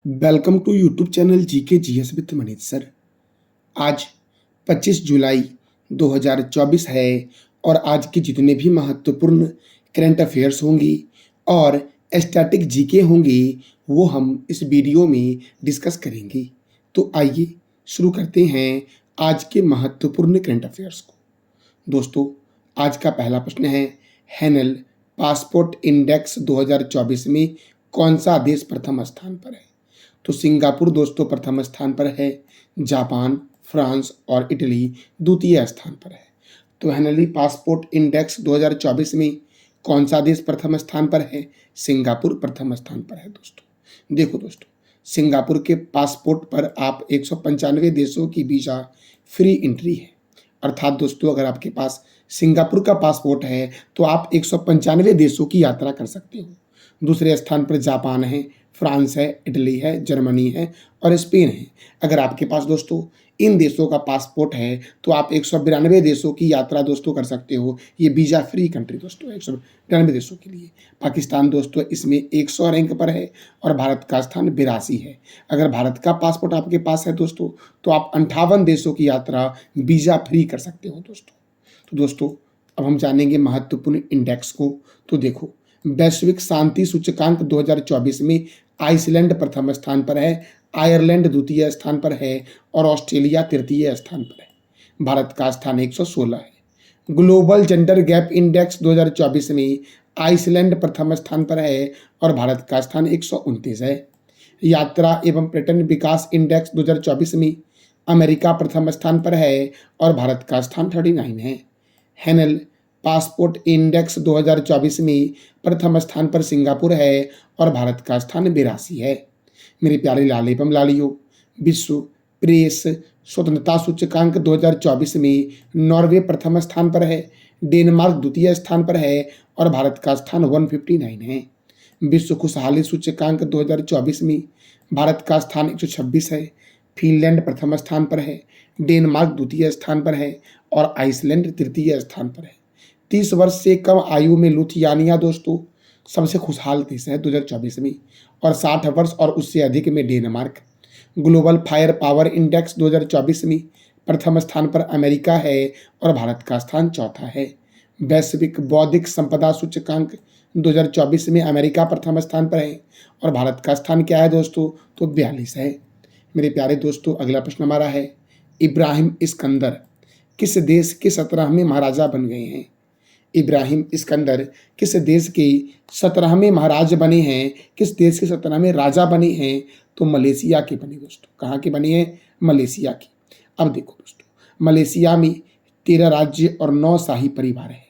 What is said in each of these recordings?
Welcome to YouTube channel GK GS with Manish sir. आज 25 जुलाई 2024 है और आज के जितने भी महत्वपूर्ण करंट अफेयर्स होंगी और स्टैटिक जीके होंगी वो हम इस वीडियो में डिस्कस करेंगे। तो आइए शुरू करते हैं आज के महत्वपूर्ण करंट अफेयर्स को। दोस्तों, आज का पहला प्रश्न है, हैनल पासपोर्ट इंडेक्स 2024 में कौन सा देश प्रथम स्थान पर है? तो सिंगापुर दोस्तों प्रथम स्थान पर है, जापान, फ्रांस और इटली द्वितीय स्थान पर है। तो हैनली पासपोर्ट इंडेक्स 2024 में कौन सा देश प्रथम स्थान पर है? सिंगापुर प्रथम स्थान पर है दोस्तों। देखो दोस्तों, सिंगापुर के पासपोर्ट पर आप 195 देशों की वीज़ा फ्री एंट्री है। अर्थात दोस्तों, अगर आपके पास सिंगापुर का पासपोर्ट है तो आप 195 देशों की यात्रा कर सकते हो। दूसरे स्थान पर जापान है, फ्रांस है, इटली है, जर्मनी है और स्पेन है। अगर आपके पास दोस्तों इन देशों का पासपोर्ट है तो आप 192 देशों की यात्रा दोस्तों कर सकते हो। ये वीज़ा फ्री कंट्री दोस्तों 192 देशों के लिए। पाकिस्तान दोस्तों इसमें 100 रैंक पर है और भारत का स्थान 82 है। अगर भारत का पासपोर्ट आपके पास है दोस्तों तो आप 58 देशों की यात्रा वीज़ा फ्री कर सकते हो दोस्तों। तो दोस्तों, अब हम जानेंगे महत्वपूर्ण इंडेक्स को। तो देखो, वैश्विक शांति सूचकांक 2024 में आइसलैंड प्रथम स्थान पर है, आयरलैंड द्वितीय स्थान पर है और ऑस्ट्रेलिया तृतीय स्थान पर है। भारत का स्थान 116 है। ग्लोबल जेंडर गैप इंडेक्स 2024 में आइसलैंड प्रथम स्थान पर है और भारत का स्थान 129 है। यात्रा एवं पर्यटन विकास इंडेक्स 2024 में अमेरिका प्रथम स्थान पर है और भारत का स्थान 39 है। हैनल पासपोर्ट इंडेक्स 2024 में प्रथम स्थान पर सिंगापुर है और भारत का स्थान 82 है। मेरे प्यारे लाल एवं लालियों, विश्व प्रेस स्वतंत्रता सूचकांक 2024 में नॉर्वे प्रथम स्थान पर है, डेनमार्क द्वितीय स्थान पर है और भारत का स्थान 159 है। विश्व खुशहाली सूचकांक 2024 में भारत का स्थान 126 है, फिनलैंड प्रथम स्थान पर है, डेनमार्क द्वितीय स्थान पर है और आइसलैंड तृतीय स्थान पर है। 30 वर्ष से कम आयु में लुथियानिया दोस्तों सबसे खुशहाल देश है 2024 में और 60 वर्ष और उससे अधिक में Denmark. Global fire power index 2024 में प्रथम स्थान पर अमेरिका है और भारत का स्थान चौथा है। वैश्विक बौद्धिक संपदा सूचकांक 2024 में अमेरिका प्रथम स्थान पर है और भारत का स्थान क्या है दोस्तों? तो 42 है। मेरे प्यारे दोस्तों, अगला प्रश्न हमारा है, इब्राहिम इस्कंदर किस देश के 17वें महाराजा बन गए हैं? इब्राहिम इस्कंदर किस देश के 17वें महाराज बने हैं? किस देश के 17वें राजा बने हैं? तो मलेशिया के बने दोस्तों। कहाँ के बने हैं? मलेशिया की। अब देखो दोस्तों, मलेशिया में 13 राज्य और 9 शाही परिवार हैं।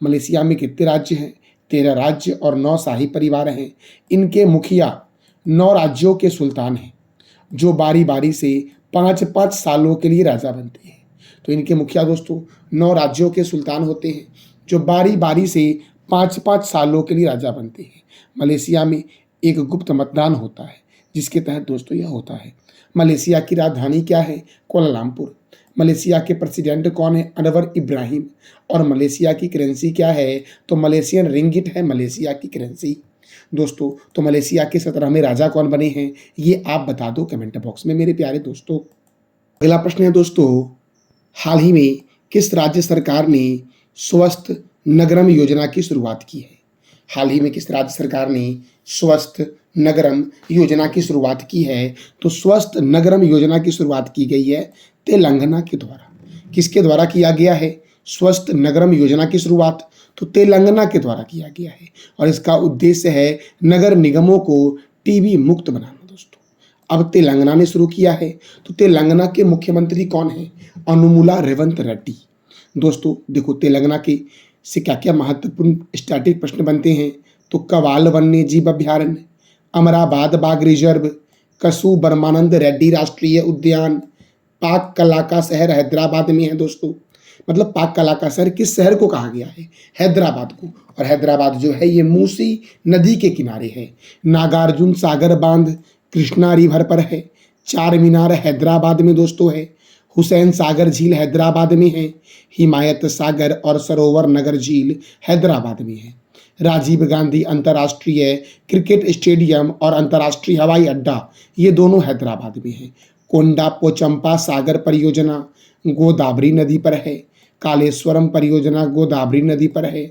मलेशिया में कितने राज्य हैं? 13 राज्य और 9 शाही परिवार हैं। इनके मुखिया 9 राज्यों के सुल्तान हैं जो बारी बारी से 5-5 सालों के लिए राजा बनते हैं। तो इनके मुखिया दोस्तों 9 राज्यों के सुल्तान होते हैं जो बारी बारी से 5-5 सालों के लिए राजा बनते हैं। मलेशिया में एक गुप्त मतदान होता है जिसके तहत दोस्तों यह होता है। मलेशिया की राजधानी क्या है? कुआलालंपुर। मलेशिया के प्रेसिडेंट कौन है? अनवर इब्राहिम। और मलेशिया की करेंसी क्या है? तो मलेशियन रिंगिट है मलेशिया की करेंसी दोस्तों। तो मलेशिया के 17वें राजा कौन बने हैं ये आप बता दो कमेंट बॉक्स में मेरे प्यारे दोस्तों। अगला प्रश्न है दोस्तों, हाल ही में किस राज्य सरकार ने स्वस्थ नगरम योजना की शुरुआत की है? हाल ही में किस राज्य सरकार ने स्वस्थ नगरम योजना की शुरुआत की है? तो स्वस्थ नगरम योजना की शुरुआत की गई है तेलंगाना के द्वारा। किसके द्वारा किया गया है स्वस्थ नगरम योजना की शुरुआत? तो तेलंगाना के द्वारा किया गया है और इसका उद्देश्य है नगर निगमों को टीबी मुक्त बनाना दोस्तों। अब तेलंगाना ने शुरू किया है। तो तेलंगाना के मुख्यमंत्री कौन है? अनुमुला रेवंत रेड्डी दोस्तों। देखो, तेलंगाना के से क्या क्या महत्वपूर्ण स्टैटिक प्रश्न बनते हैं? तो कवाल वन्य जीव अभ्यारण्य, अमराबाद बाघ रिजर्व, कसू ब्रह्मानंद रेड्डी राष्ट्रीय उद्यान, पाक कला का शहर हैदराबाद में है दोस्तों। मतलब पाक कला का शहर किस शहर को कहा गया है? हैदराबाद को। और हैदराबाद जो है ये मूसी नदी के किनारे है। नागार्जुन सागर बांध कृष्णा रिवर पर है। चार मीनार हैदराबाद में दोस्तों है। हुसैन सागर झील हैदराबाद में है। हिमायत सागर और सरोवर नगर झील हैदराबाद में है। राजीव गांधी अंतर्राष्ट्रीय क्रिकेट स्टेडियम और अंतर्राष्ट्रीय हवाई अड्डा ये दोनों हैदराबाद में है। कोंडा पोचंपा सागर परियोजना गोदावरी नदी पर है। कालेश्वरम परियोजना गोदावरी नदी पर है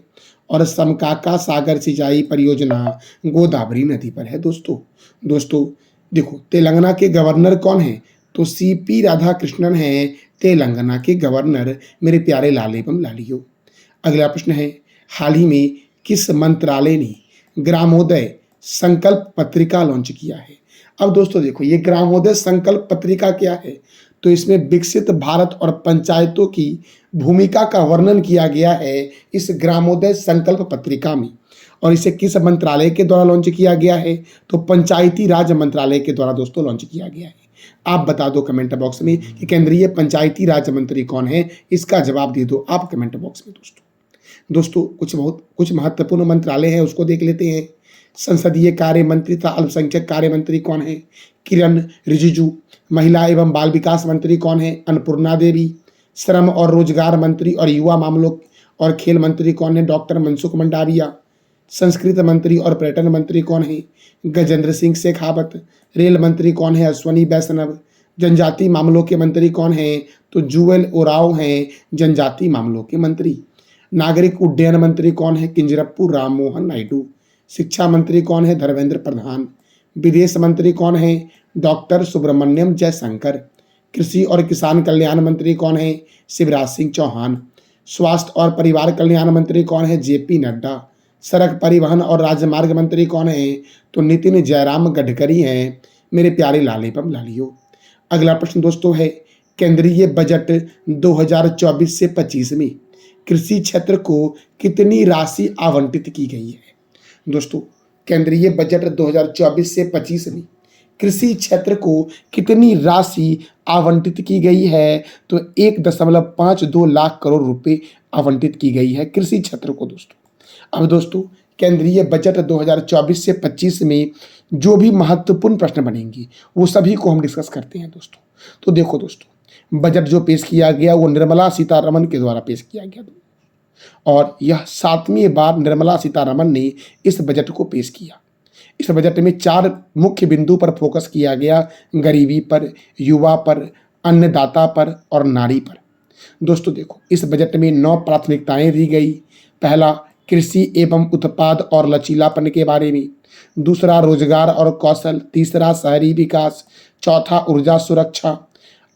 और समकाका सागर सिंचाई परियोजना गोदावरी नदी पर है। दोस्तों देखो, तेलंगाना के गवर्नर कौन है? तो सीपी राधाकृष्णन है तेलंगाना के गवर्नर, मेरे प्यारे लाल एवं लालियों। अगला प्रश्न है, हाल ही में किस मंत्रालय ने ग्रामोदय संकल्प पत्रिका लॉन्च किया है? अब दोस्तों देखो, ये ग्रामोदय संकल्प पत्रिका क्या है? तो इसमें विकसित भारत और पंचायतों की भूमिका का वर्णन किया गया है इस ग्रामोदय संकल्प पत्रिका में। और इसे किस मंत्रालय के द्वारा लॉन्च किया गया है? तो पंचायती राज मंत्रालय के द्वारा दोस्तों लॉन्च किया गया है। आप बता दो कमेंट बॉक्स में कि केंद्रीय पंचायती राज मंत्री कौन है, इसका जवाब दे दो आप कमेंट बॉक्स में। दोस्तों कुछ महत्वपूर्ण मंत्रालय है, उसको देख लेते हैं। संसदीय कार्य मंत्री तथा अल्पसंख्यक कार्य मंत्री कौन है? किरण रिजिजू। महिला एवं बाल विकास मंत्री कौन है? अन्नपूर्णा देवी। श्रम और रोजगार मंत्री और युवा मामलों और खेल मंत्री कौन है? डॉक्टर मनसुख मंडाविया। संस्कृत मंत्री और पर्यटन मंत्री कौन है? गजेंद्र सिंह शेखावत। रेल मंत्री कौन है? अश्वनी वैष्णव। जनजाति मामलों के मंत्री कौन है? तो जुएल ओराव हैं जनजाति मामलों के मंत्री। नागरिक उड्डयन मंत्री कौन है? किंजरप्पू राम मोहन नायडू। शिक्षा मंत्री कौन है? धर्मेंद्र प्रधान। विदेश मंत्री कौन है? डॉक्टर सुब्रमण्यम जयशंकर। कृषि और किसान कल्याण मंत्री कौन है? शिवराज सिंह चौहान। स्वास्थ्य और परिवार कल्याण मंत्री कौन है? जेपी नड्डा। सड़क परिवहन और राजमार्ग मंत्री कौन है? तो नितिन जयराम गडकरी हैं, मेरे प्यारे लाल एवं लालियों। अगला प्रश्न दोस्तों है, केंद्रीय बजट 2024 से 25 में कृषि क्षेत्र को कितनी राशि आवंटित की गई है? दोस्तों, केंद्रीय बजट 2024 से 25 में कृषि क्षेत्र को कितनी राशि आवंटित की गई है? तो 1.52 लाख करोड़ रुपए आवंटित की गई है कृषि क्षेत्र को दोस्तों। अब दोस्तों, केंद्रीय बजट 2024 से 25 में जो भी महत्वपूर्ण प्रश्न बनेंगे वो सभी को हम डिस्कस करते हैं दोस्तों। तो देखो दोस्तों, बजट जो पेश किया गया वो निर्मला सीतारमण के द्वारा पेश किया गया और यह 7वीं बार निर्मला सीतारमण ने इस बजट को पेश किया। इस बजट में 4 मुख्य बिंदु पर फोकस किया गया, गरीबी पर, युवा पर, अन्नदाता पर और नारी पर। दोस्तों देखो, इस बजट में 9 प्राथमिकताएं दी गई। पहला, कृषि एवं उत्पाद और लचीलापन के बारे में। दूसरा, रोजगार और कौशल। तीसरा, शहरी विकास। चौथा, ऊर्जा सुरक्षा।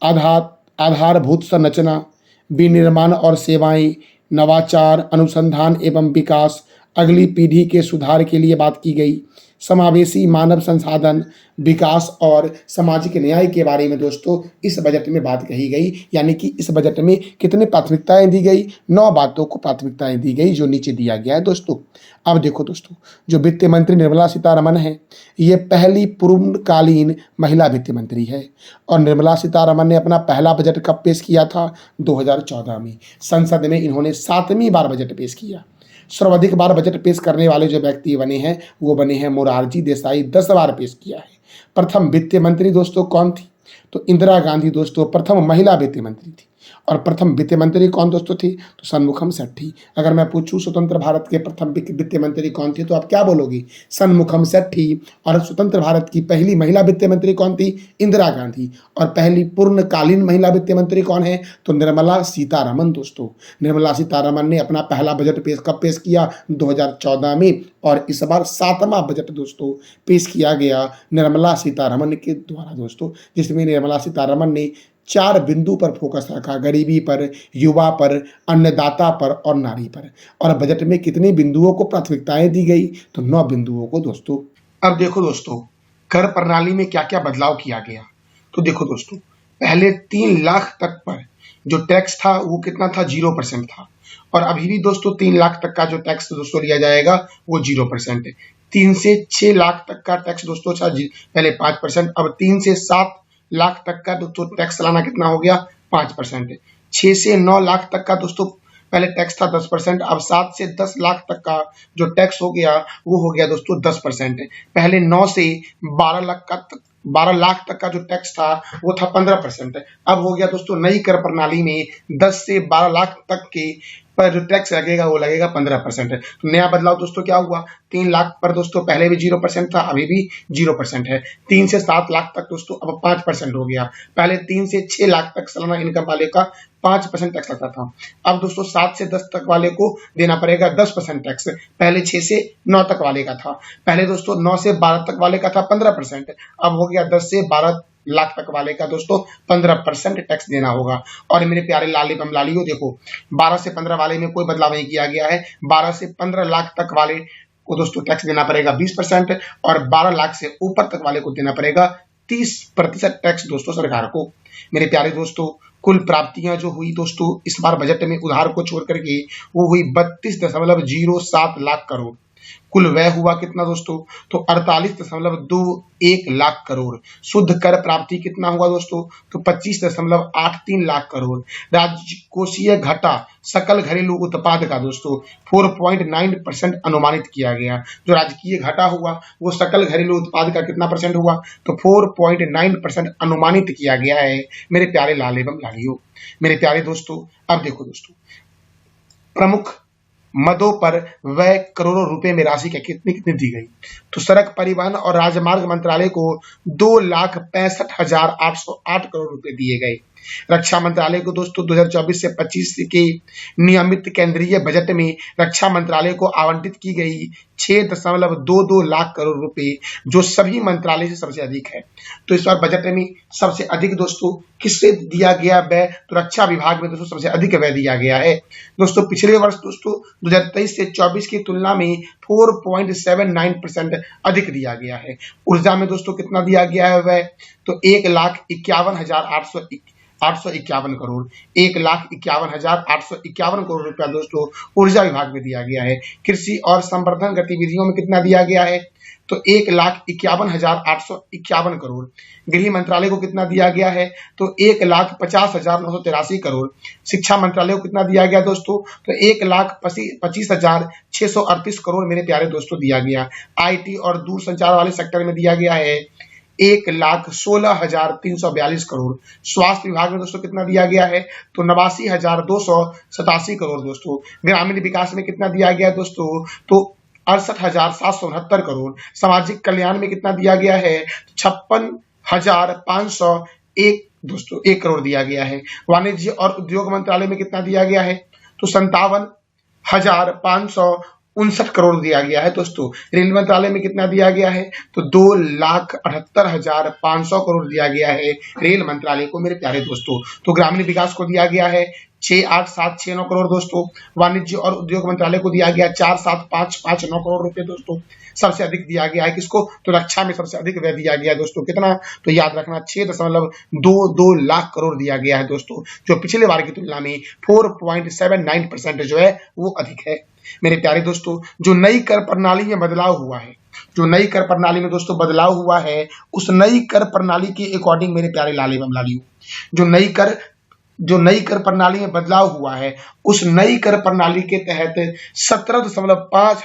आधारभूत संरचना, विनिर्माण और सेवाएं, नवाचार, अनुसंधान एवं विकास, अगली पीढ़ी के सुधार के लिए बात की गई। समावेशी मानव संसाधन विकास और सामाजिक न्याय के बारे में दोस्तों इस बजट में बात कही गई। यानी कि इस बजट में कितने प्राथमिकताएं दी गई? 9 बातों को प्राथमिकताएं दी गई, जो नीचे दिया गया है दोस्तों। अब देखो दोस्तों, जो वित्त मंत्री निर्मला सीतारमण है, ये पहली पूर्णकालीन महिला वित्त मंत्री है और निर्मला सीतारमण ने अपना पहला बजट कब पेश किया था? 2014 में। संसद में इन्होंने 7वीं बार बजट पेश किया। सर्वाधिक बार बजट पेश करने वाले जो व्यक्ति बने हैं वो बने हैं मोरारजी देसाई, 10 बार पेश किया है। प्रथम वित्त मंत्री दोस्तों कौन थी? तो इंदिरा गांधी दोस्तों प्रथम महिला वित्त मंत्री थी। और प्रथम वित्त मंत्री कौन दोस्तों थी? तो शनमुखम सेट्टी। अगर मैं पूछूं स्वतंत्र भारत के प्रथम वित्त मंत्री कौन थे तो आप क्या बोलोगे? शनमुखम सेट्टी। और स्वतंत्र भारत की पहली महिला वित्त मंत्री कौन थी? इंदिरा गांधी। और पहली पूर्णकालीन महिला वित्त मंत्री कौन है? तो निर्मला सीतारमण दोस्तों। निर्मला सीतारमण ने अपना पहला बजट कब पेश किया? 2014 में। और इस बार 7वां बजट दोस्तों पेश किया गया निर्मला सीतारमण के द्वारा दोस्तों, जिसमें निर्मला सीतारमण ने 4 बिंदु पर फोकस रखा, गरीबी पर, युवा पर, अन्नदाता पर और नारी पर। और बजट में कितनी बिंदुओं को प्राथमिकताएं दी गई? तो 9 बिंदुओं को दोस्तों। अब देखो दोस्तों, कर प्रणाली में क्या क्या बदलाव किया गया? तो देखो दोस्तों, पहले 3 लाख तक पर जो टैक्स था वो कितना था? 0% था। और अभी भी दोस्तों 3 लाख तक का जो टैक्स दोस्तों लिया जाएगा वो 0% है। 3 से 6 लाख तक का टैक्स दोस्तों था पहले 5%, अब 3 से 7 लाख तक का दोस्तों टैक्स लाना कितना हो गया? 5%। 6 से 9 लाख तक का दोस्तों पहले टैक्स था 10%, अब 7 से 10 लाख तक का जो टैक्स हो गया वो हो गया दोस्तों 10%। पहले 9 से 12 लाख तक का जो टैक्स था वो था 15%। अब हो गया दोस्तों नई कर प्रणाली में 10 से 12 लाख तक के पर जो टैक्स लगेगा वो लगेगा 15%। तो नया बदलाव दोस्तों क्या हुआ, 3 लाख पर दोस्तों पहले भी 0% था, अभी भी 0% है। 3 से 7 लाख तक दोस्तों अब 5% हो गया। पहले 3 से 6 लाख तक सालाना इनकम वाले का 5% टैक्स लगता था। अब दोस्तों 7 से 10 तक वाले को देना पड़ेगा 10% टैक्स, पहले 6 से 9 तक वाले का था। पहले दोस्तों 9 से 12 तक वाले का था 15%, अब हो गया 10 से 12 लाख तक वाले का दोस्तों 15% टैक्स देना होगा। और मेरे प्यारे लाली बम लालियो देखो, 12 से 15 वाले में कोई बदलाव नहीं किया गया है। 12 से 15 लाख तक वाले को दोस्तों टैक्स देना पड़ेगा 20%, और 12 लाख से ऊपर तक वाले को देना पड़ेगा 30% टैक्स दोस्तों सरकार को। मेरे प्यारे दोस्तों, कुल प्राप्तियां जो हुई दोस्तों इस बार बजट में उधार को छोड़ करके वो हुई 32.07 लाख करोड़। कुल व्यय हुआ कितना दोस्तों, तो 48.21 लाख करोड़। शुद्ध कर प्राप्ति कितना हुआ दोस्तों, तो 25.83 लाख करोड़। राजकोषीय घाटा सकल घरेलू उत्पाद का दोस्तों 4.9% अनुमानित किया गया। जो राजकीय घाटा हुआ वो सकल घरेलू उत्पाद का कितना परसेंट हुआ, तो 4.9% अनुमानित किया गया है मेरे प्यारे लाल एवं लालियों। मेरे प्यारे दोस्तों, अब देखो दोस्तों, प्रमुख मदों पर व्यय करोड़ों रुपए में राशि का कितनी कितनी दी गई। तो सड़क परिवहन और राजमार्ग मंत्रालय को 2,65,808 करोड़ रुपए दिए गए। रक्षा मंत्रालय को दोस्तों 2024 से 25 के नियमित केंद्रीय बजट में रक्षा मंत्रालय को आवंटित की गई 6.22 लाख करोड़ रुपए, जो सभी मंत्रालय से सबसे अधिक है। तो इस बार बजट में सबसे अधिक दोस्तों किससे दिया गया व्यय, तो रक्षा विभाग में दोस्तों सबसे अधिक व्यय दिया गया है। दोस्तों पिछले वर्ष दोस्तों 2023 से 24 की तुलना में 4.79% अधिक दिया गया है। ऊर्जा में दोस्तों कितना दिया गया है व्यय, तो 1,51,851 करोड़, 1,51,851 करोड़ रुपया दोस्तों ऊर्जा विभाग में दिया गया है। कृषि और संवर्धन गतिविधियों में कितना दिया गया है, तो 1,51,851 करोड़। गृह मंत्रालय को कितना दिया गया है, तो 1,50,983 करोड़। शिक्षा मंत्रालय को कितना दिया गया दोस्तों, तो 1,25,638 करोड़ मेरे प्यारे दोस्तों दिया गया। IT और दूरसंचार वाले सेक्टर में दिया गया है 1,16,342 करोड़। स्वास्थ्य विभाग में दोस्तों कितना दिया गया है, तो 89,287 करोड़ दोस्तों। ग्रामीण विकास में कितना दिया गया दोस्तों, तो 68,769 करोड़। सामाजिक कल्याण में कितना दिया गया है, 56,501 दोस्तों 1 करोड़ दिया गया है। वाणिज्य और उद्योग मंत्रालय में कितना दिया गया है, तो 57,559 करोड़ दिया गया है दोस्तों। रेल मंत्रालय में कितना दिया गया है, तो 2,78,500 करोड़ दिया गया है रेल मंत्रालय को मेरे प्यारे दोस्तों। तो ग्रामीण विकास को दिया गया है 6,8769 करोड़ दोस्तों। वाणिज्य और उद्योग मंत्रालय को दिया गया 4,7559 करोड़ रुपए दोस्तों। सबसे अधिक दिया गया है किसको, तो रक्षा में सबसे अधिक व्यय दिया गया है दोस्तों। कितना, तो याद रखना 6.22 लाख करोड़ दिया गया है दोस्तों, जो पिछले बार की तुलना में 4.79% जो है वो अधिक है। मेरे प्यारे दोस्तों, जो नई कर प्रणाली में बदलाव हुआ है, जो नई कर प्रणाली में दोस्तों बदलाव हुआ है, उस नई कर प्रणाली के अकॉर्डिंग मेरे प्यारे लाल एवं लालियों, जो नई कर प्रणाली में बदलाव हुआ है, उस नई कर प्रणाली के तहत 17.5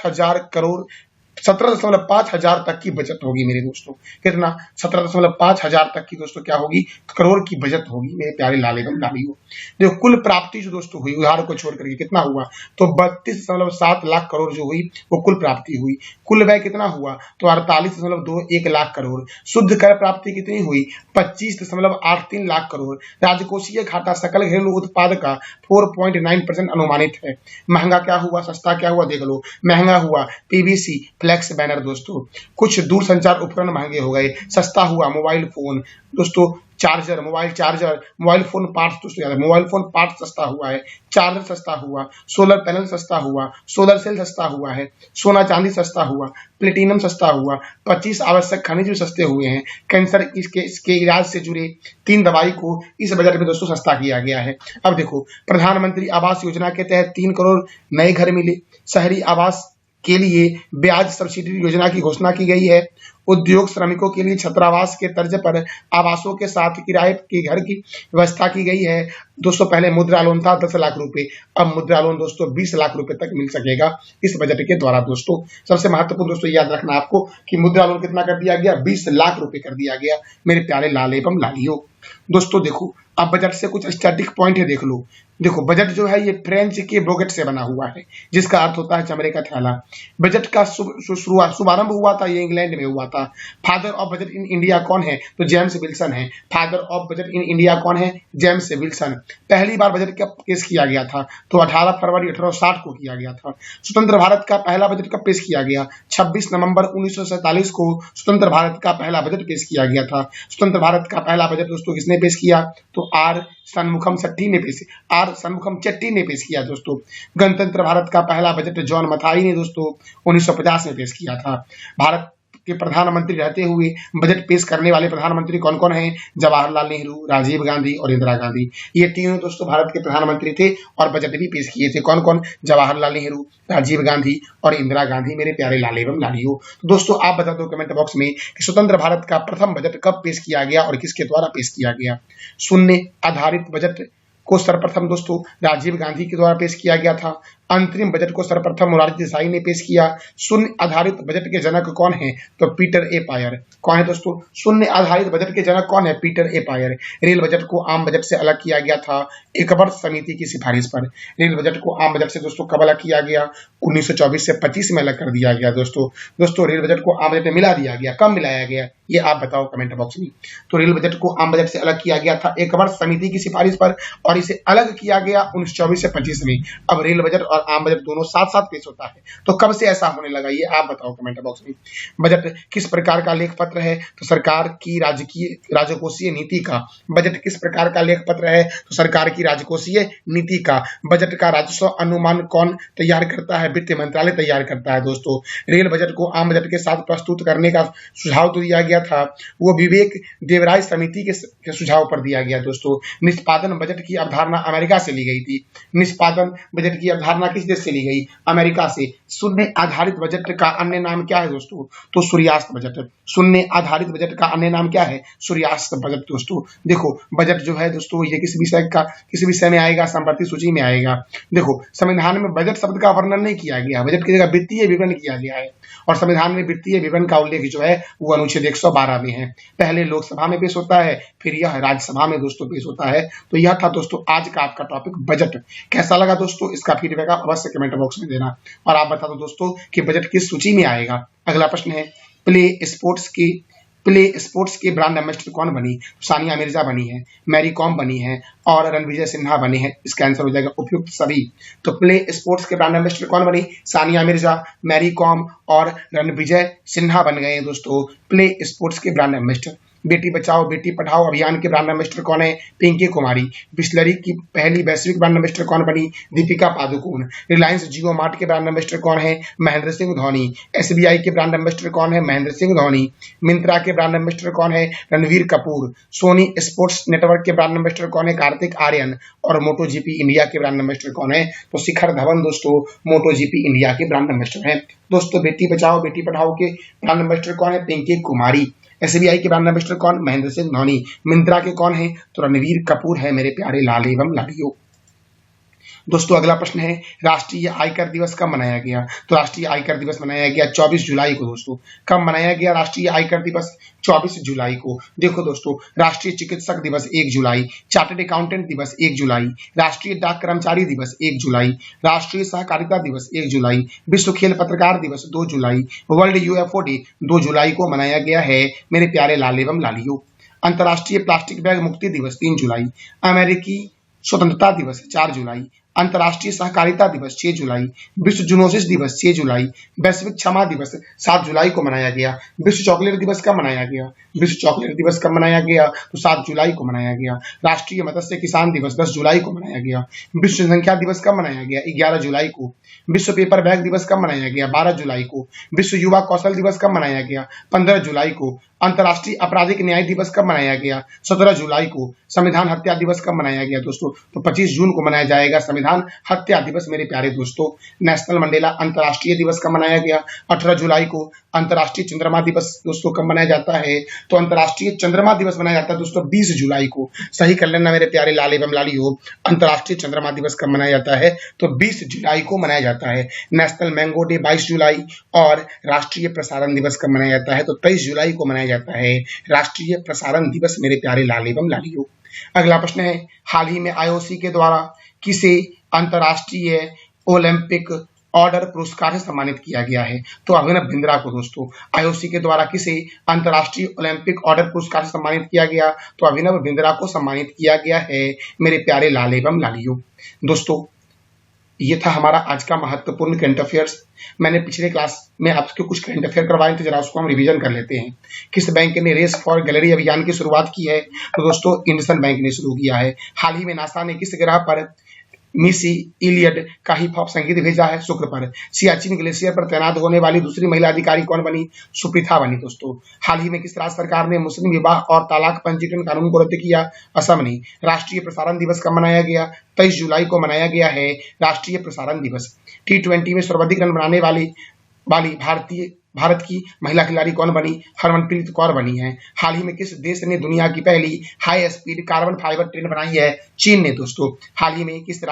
हजार तक की बचत होगी मेरे दोस्तों। कितना, 17.5 हजार तक की दोस्तों क्या होगी, करोड़ की बचत होगी मेरे प्यारे लाल एवं लालियों। देखो कुल प्राप्ति जो दोस्तों हुई उधार को छोड़ करके कितना हुआ, तो 32.7 लाख करोड़ जो हुई वो कुल प्राप्ति हुई। कुल व्यय कितना हुआ, तो 48.21 लाख करोड़। शुद्ध कर प्राप्ति कितनी हुई, 25.83 लाख करोड़। राजकोषीय घाटा सकल घरेलू उत्पाद का 4.9% अनुमानित है। महंगा क्या हुआ, सस्ता क्या हुआ, देख लो। महंगा हुआ PVC फ्लेक्स बैनर दोस्तों। कुछ दूरसंचार उपकरण महंगे हो गए। सस्ता हुआ मोबाइल फोन दोस्तों, charger, mobile charger, mobile phone parts दोस्तों याद है, मोबाइल फोन पार्ट्स सस्ता हुआ है। चार्जर सस्ता हुआ, सोलर पैनल सस्ता हुआ, सोलर सेल सस्ता हुआ है, सोना चांदी सस्ता हुआ, प्लेटिनम सस्ता हुआ, 25 आवश्यक खनिज भी सस्ते हुए हैं। कैंसर इसके इलाज से जुड़े 3 दवाई को इस बजट में दोस्तों सस्ता किया गया है। अब देखो, प्रधानमंत्री आवास योजना के तहत 3 करोड़ नए घर मिले। शहरी आवास के लिए ब्याज सब्सिडी योजना की घोषणा की गई है। उद्योग श्रमिकों के लिए छात्रावास के तर्ज पर आवासों के साथ किराए के घर की व्यवस्था की गई है। दोस्तों पहले मुद्रा लोन था 10 लाख रुपए, अब मुद्रा लोन दोस्तों 20 लाख रुपए तक मिल सकेगा इस बजट के द्वारा दोस्तों। सबसे महत्वपूर्ण दोस्तों याद रखना आपको कि मुद्रा लोन कितना कर दिया गया, 20 लाख रुपए कर दिया गया मेरे प्यारे लाल एवं लालियों। दोस्तों देखो, अब बजट से कुछ स्टैटिक पॉइंट है देख लो। देखो बजट जो है ये फ्रेंच के ब्रोगेट से बना हुआ है, जिसका अर्थ होता है चमड़े का थैला। बजट का शुभारंभ हुआ था, ये इंग्लैंड में हुआ था। Father of budget in India कौन है? तो जेम्स विल्सन है। Father of budget in India कौन है? James Wilson. पहली बार बजट कब पेश किया गया था? तो 18 फरवरी 1860 को किया गया था। स्वतंत्र भारत का पहला बजट कब पेश किया गया? 26 नवंबर 1947 को स्वतंत्र भारत का पहला बजट पेश किया गया था। स्वतंत्र भारत का पहला बजट दोस्तों किसने पेश किया? तो आर सन्मुखम चट्टी ने पेश किया दोस्तों। गणतंत्र भारत का पहला बजट जॉन मथाई ने दोस्तों 1950 में पेश किया था। भारत के प्रधानमंत्री रहते हुए बजट पेश करने वाले प्रधानमंत्री कौन कौन हैं? जवाहरलाल नेहरू, राजीव गांधी और इंदिरा गांधी। ये तीनों दोस्तों भारत के प्रधानमंत्री थे और बजट भी पेश किए थे। कौन कौन? जवाहरलाल नेहरू, राजीव गांधी और इंदिरा गांधी, मेरे प्यारे लाल एवं लालियों। तो दोस्तों आप बता दो कमेंट बॉक्स में कि स्वतंत्र भारत का प्रथम बजट कब पेश किया गया और किसके द्वारा पेश किया गया। शून्य आधारित बजट को सर्वप्रथम दोस्तों राजीव गांधी के द्वारा पेश किया गया था। अंतरिम बजट को सर्वप्रथम मोरारजी देसाई ने पेश किया। शून्य आधारित बजट के जनक कौन है? तो पीटर ए पायर। कौन है दोस्तों? शून्य आधारित बजट के जनक कौन है? पीटर ए पायर। रेल बजट को आम बजट से अलग किया गया था एकवर्ष समिति की सिफारिश पर। रेल बजट को आम बजट से दोस्तों कब अलग किया गया? 1924 से 25 में अलग कर दिया गया दोस्तों रेल बजट को आम बजट में मिला दिया गया। कब मिलाया गया ये आप बताओ कमेंट बॉक्स में। तो रेल बजट को आम बजट से अलग किया गया था एकवर्ष समिति की सिफारिश पर और इसे अलग किया गया 1924 से 25 में। अब रेल बजट और आम बजट दोनों साथ साथ पेश होता है, तो कब से ऐसा होने लगा ये आप बताओ कमेंट बॉक्स में। बजट किस प्रकार का लेख पत्र है? तो सरकार की राजकोषीय नीति का। बजट किस प्रकार का लेख पत्र है? तो सरकार की राजकोषीय नीति का। बजट का राजस्व अनुमान कौन तैयार करता है? वित्त मंत्रालय तैयार करता है दोस्तों। रेल बजट को आम बजट के साथ प्रस्तुत करने का सुझाव तो दिया गया था, वो विवेक देवराय समिति के सुझाव पर दिया गया दोस्तों। निष्पादन बजट की अवधारणा अमेरिका से ली गई थी। निष्पादन बजट की अवधारणा किस देश से ली गई? अमेरिका से। शून्य आधारित बजट का अन्य नाम क्या है दोस्तों? तो सूर्यास्त बजट। शून्य आधारित बजट का अन्य नाम क्या है? सूर्यास्त बजट दोस्तों। देखो बजट जो है दोस्तों ये किस विषय में आएगा? संपत्ति सूची में आएगा। देखो संविधान में बजट शब्द का वर्णन नहीं किया गया, बजट की जगह वित्तीय विवरण किया गया है और संविधान में वित्तीय विवरण का उल्लेख जो है वो अनुच्छेद 112 में है। पहले लोकसभा में पेश होता है, फिर यह राज्यसभा में दोस्तों पेश होता है। तो यह था दोस्तों आज का आपका टॉपिक बजट। कैसा लगा दोस्तों? इसका फीडबैक आप अवश्य कमेंट बॉक्स में देना और आप बता दो दोस्तों कि बजट किस सूची में आएगा। अगला प्रश्न है प्ले स्पोर्ट्स के ब्रांड एम्बेसडर कौन बनी? सानिया मिर्जा बनी है, मैरी कॉम बनी है और रणविजय सिन्हा बने हैं। इसका आंसर हो जाएगा उपयुक्त सभी। तो प्ले स्पोर्ट्स के ब्रांड एम्बेसडर कौन बनी? सानिया मिर्जा, मैरी कॉम और रणविजय सिन्हा बन गए दोस्तों प्ले स्पोर्ट्स के ब्रांड एम्बेसडर। बेटी बचाओ बेटी पढ़ाओ अभियान के ब्रांड एम्बेसडर कौन है? पिंकी कुमारी। बिस्लरी की पहली वैश्विक ब्रांड एम्बेसडर कौन बनी? दीपिका पादुकोण। रिलायंस जियो मार्ट के ब्रांड एम्बेसडर कौन है? महेंद्र सिंह धोनी। एसबीआई के ब्रांड एम्बेसडर कौन है? महेंद्र सिंह धोनी। मिंत्रा के ब्रांड एम्बेसडर कौन है? रणवीर कपूर। सोनी स्पोर्ट्स नेटवर्क के ब्रांड एम्बेसडर कौन है? कार्तिक आर्यन। और मोटो जीपी इंडिया के ब्रांड एम्बेसडर कौन है? तो शिखर धवन दोस्तों मोटो जीपी इंडिया के ब्रांड एम्बेसडर हैं दोस्तों। बेटी बचाओ बेटी पढ़ाओ के ब्रांड एम्बेसडर कौन है? पिंकी कुमारी। एसबीआई के ब्रांड एम्बेसडर कौन? महेंद्र सिंह धोनी। मिंत्रा के कौन है? तो रणवीर कपूर है मेरे प्यारे लाल एवं लालियों। दोस्तों अगला प्रश्न है राष्ट्रीय आयकर दिवस कब मनाया गया? तो राष्ट्रीय आयकर दिवस मनाया गया 24 जुलाई को दोस्तों। कब मनाया गया राष्ट्रीय आयकर दिवस? 24 जुलाई को। देखो दोस्तों राष्ट्रीय चिकित्सक दिवस 1 जुलाई, चार्टर्ड अकाउंटेंट दिवस 1 जुलाई, राष्ट्रीय डाक कर्मचारी दिवस 1 जुलाई, राष्ट्रीय सहकारिता दिवस 1 जुलाई, विश्व खेल पत्रकार दिवस 2 जुलाई, वर्ल्ड यूएफओ डे 2 जुलाई को मनाया गया है मेरे प्यारे लाल एवं लालियों। अंतर्राष्ट्रीय प्लास्टिक बैग मुक्ति दिवस 3 जुलाई, अमेरिकी स्वतंत्रता दिवस 4 जुलाई, अंतर्राष्ट्रीय सहकारिता दिवस 6 जुलाई, विश्व जूनोसिस दिवस 6 जुलाई, वैश्विक क्षमा दिवस 7 जुलाई को मनाया गया। विश्व चॉकलेट दिवस कब मनाया गया? विश्व चॉकलेट दिवस कब मनाया गया? तो 7 जुलाई को मनाया गया। राष्ट्रीय मत्स्य किसान दिवस 10 जुलाई को मनाया गया। विश्व जनसंख्या दिवस कब मनाया गया? 11 जुलाई को। विश्व पेपर बैग दिवस कब मनाया गया? 12 जुलाई को। विश्व युवा कौशल दिवस कब मनाया गया? 15 जुलाई को। अंतर्राष्ट्रीय आपराधिक न्याय दिवस कब मनाया गया? 17 जुलाई को। संविधान हत्या दिवस कब मनाया गया दोस्तों? तो 25 जून को मनाया जाएगा संविधान हत्या दिवस मेरे प्यारे दोस्तों। नेशनल मंडेला अंतर्राष्ट्रीय दिवस कब मनाया गया? 18 जुलाई को। अंतर्राष्ट्रीय चंद्रमा दिवस दोस्तों कब मनाया जाता है? तो अंतर्राष्ट्रीय चंद्रमा दिवस मनाया जाता है दोस्तों 20 जुलाई को। सही कर लेना मेरे प्यारे लाल एवं लालियों। अंतर्राष्ट्रीय चंद्रमा दिवस कब मनाया जाता है? तो 20 जुलाई को मनाया जाता है। नेशनल मैंगो डे 22 जुलाई और राष्ट्रीय प्रसारण दिवस कब मनाया जाता है? तो 23 जुलाई को मनाया जाता है राष्ट्रीय प्रसारण दिवस मेरे प्यारे लाल एवं लालियों। अगला प्रश्न है, हाल ही में आईओसी के द्वारा किसे अंतर्राष्ट्रीय ओलंपिक ऑर्डर पुरस्कार से सम्मानित किया गया है? तो अभिनव बिंद्रा को दोस्तों आईओसी के द्वारा किसे अंतर्राष्ट्रीय ओलंपिक ऑर्डर पुरस्कार से सम्मानित किया गया? तो अभिनव बिंद्रा को सम्मानित किया गया है मेरे प्यारे लाल एवं लालियों। दोस्तों ये था हमारा आज का महत्वपूर्ण करंट अफेयर्स। मैंने पिछले क्लास में आपके कुछ करंट अफेयर करवाए थे, जरा उसको हम रिवीजन कर लेते हैं। किस बैंक ने रेस फॉर गैलरी अभियान की शुरुआत की है? तो दोस्तों इंडसन बैंक ने शुरू किया है। हाल ही में नासा ने किस ग्रह पर मिसी इलियड का हिप हॉप संगीत भेजा है? शुक्र पर। सियाचिन ग्लेशियर पर तैनात होने वाली दूसरी महिला अधिकारी कौन बनी? सुप्रीता बनी। दोस्तों हाल ही में किस राज्य सरकार ने मुस्लिम विवाह और तलाक पंजीकरण कानून को रद्द किया? असम ने। राष्ट्रीय प्रसारण दिवस कब मनाया गया? 23 जुलाई को मनाया गया है राष्ट्रीय प्रसारण दिवस। T20 में सर्वाधिक रन बनाने वाली भारत की महिला खिलाड़ी कौन बनी? हरमनप्रीत कौर बनी है। हाल ही में किस देश ने दुनिया की पहली high speed carbon fibre train बनाई है? चीन ने। दोस्तों हाल ही में किस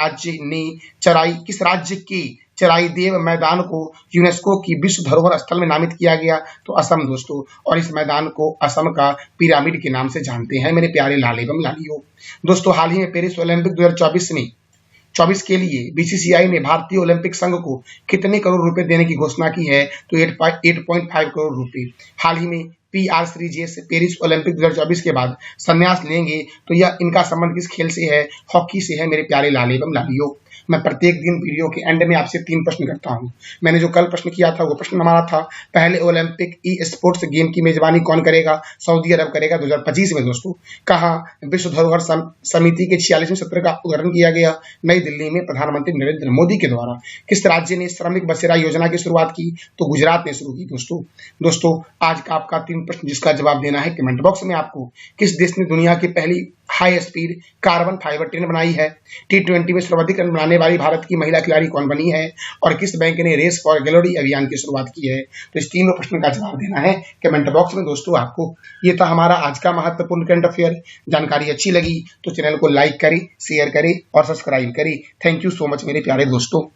राज्य के चराईदेव मैदान को यूनेस्को की विश्व धरोहर स्थल में नामित किया गया? तो असम दोस्तों, और इस मैदान को असम का पिरामिड के नाम से जानते हैं मेरे प्यारे लाल एवं लालियों। दोस्तों हाल ही में पेरिस ओलंपिक 2024 के लिए बीसीसीआई ने भारतीय ओलंपिक संघ को कितने करोड़ रुपए देने की घोषणा की है? तो 8.5 करोड़ रुपए। हाल ही में PR श्रीजेश पेरिस ओलंपिक 2024 के बाद संन्यास लेंगे, तो यह इनका संबंध किस खेल से है? हॉकी से है मेरे प्यारे लाल एवं लालियों। मैं प्रत्येक दिन वीडियो के एंड में आपसे 3 प्रश्न करता हूं। मैंने जो कल प्रश्न किया था वो प्रश्न हमारा था, पहले ओलंपिक ई स्पोर्ट्स गेम की मेजबानी कौन करेगा? सऊदी अरब करेगा 2025 में। दोस्तों कहाँ विश्व धरोहर समिति के 46वें सत्र का उद्घाटन किया गया? नई दिल्ली में प्रधानमंत्री नरेंद्र मोदी के द्वारा। किस राज्य ने श्रमिक बसेरा योजना की शुरुआत की? तो गुजरात ने शुरू की। दोस्तों आज का आपका 3 प्रश्न जिसका जवाब देना है कमेंट बॉक्स में आपको। किस देश ने दुनिया की पहली high speed carbon fibre train बनाई है? T20 में सर्वाधिक रन बनाने वाली भारत की महिला खिलाड़ी कौन बनी है? और किस बैंक ने रेस फॉर गैलरी अभियान की शुरुआत की है? तो इस तीनों प्रश्न का जवाब देना है कमेंट बॉक्स में दोस्तों आपको। ये था हमारा आज का महत्वपूर्ण करंट अफेयर। जानकारी अच्छी लगी तो चैनल को लाइक करें, शेयर करें और सब्सक्राइब करें। थैंक यू सो मच मेरे प्यारे दोस्तों।